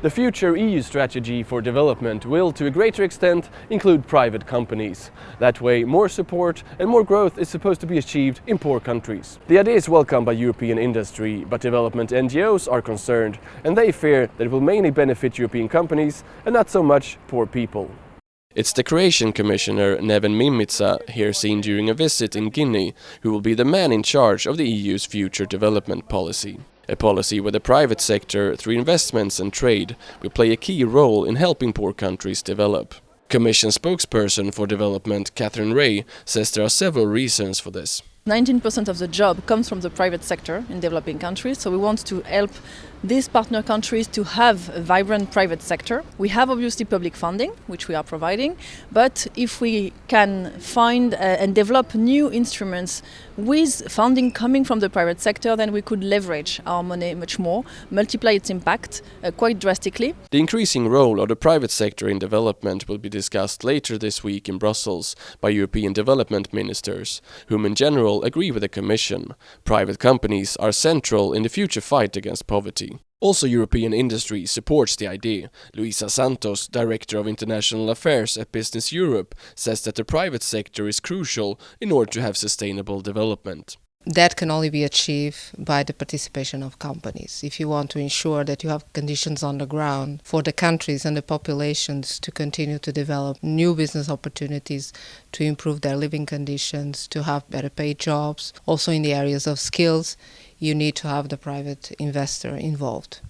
The future EU strategy for development will, to a greater extent, include private companies. That way, more support and more growth is supposed to be achieved in poor countries. The idea is welcomed by European industry, but development NGOs are concerned, and they fear that it will mainly benefit European companies and not so much poor people. It's the Croatian Commissioner Neven Mimica, here seen during a visit in Guinea, who will be the man in charge of the EU's future development policy. A policy where the private sector, through investments and trade, will play a key role in helping poor countries develop. Commission spokesperson for development Catherine Ray says there are several reasons for this. 19% of the job comes from the private sector in developing countries, so we want to help these partner countries to have a vibrant private sector. We have obviously public funding, which we are providing, but if we can find and develop new instruments with funding coming from the private sector, then we could leverage our money much more, multiply its impact quite drastically. The increasing role of the private sector in development will be discussed later this week in Brussels by European development ministers, whom in general agree with the Commission. Private companies are central in the future fight against poverty. Also, European industry supports the idea. Luisa Santos, Director of International Affairs at Business Europe, says that the private sector is crucial in order to have sustainable development. That can only be achieved by the participation of companies. If you want to ensure that you have conditions on the ground for the countries and the populations to continue to develop new business opportunities, to improve their living conditions, to have better paid jobs, also in the areas of skills, you need to have the private investor involved.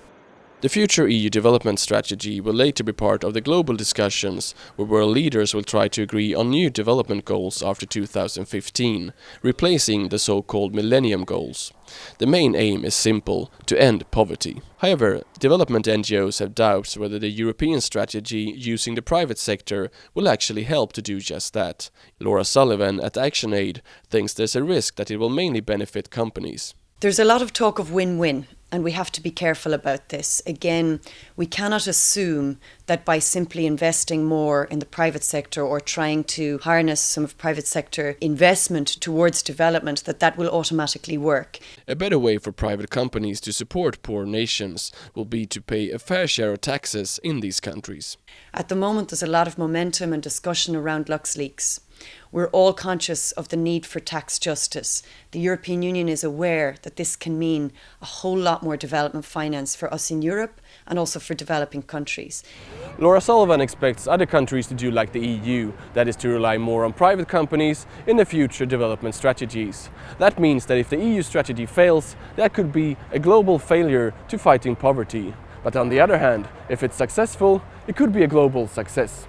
The future EU development strategy will later be part of the global discussions where world leaders will try to agree on new development goals after 2015, replacing the so-called Millennium Goals. The main aim is simple: to end poverty. However, development NGOs have doubts whether the European strategy using the private sector will actually help to do just that. Laura Sullivan at ActionAid thinks there's a risk that it will mainly benefit companies. There's a lot of talk of win-win, and we have to be careful about this. Again, we cannot assume that by simply investing more in the private sector or trying to harness some of private sector investment towards development, that will automatically work. A better way for private companies to support poor nations will be to pay a fair share of taxes in these countries. At the moment, there's a lot of momentum and discussion around LuxLeaks. We're all conscious of the need for tax justice. The European Union is aware that this can mean a whole lot more development finance for us in Europe and also for developing countries. Laura Sullivan expects other countries to do like the EU, that is to rely more on private companies in the future development strategies. That means that if the EU strategy fails, that could be a global failure to fighting poverty. But on the other hand, if it's successful, it could be a global success.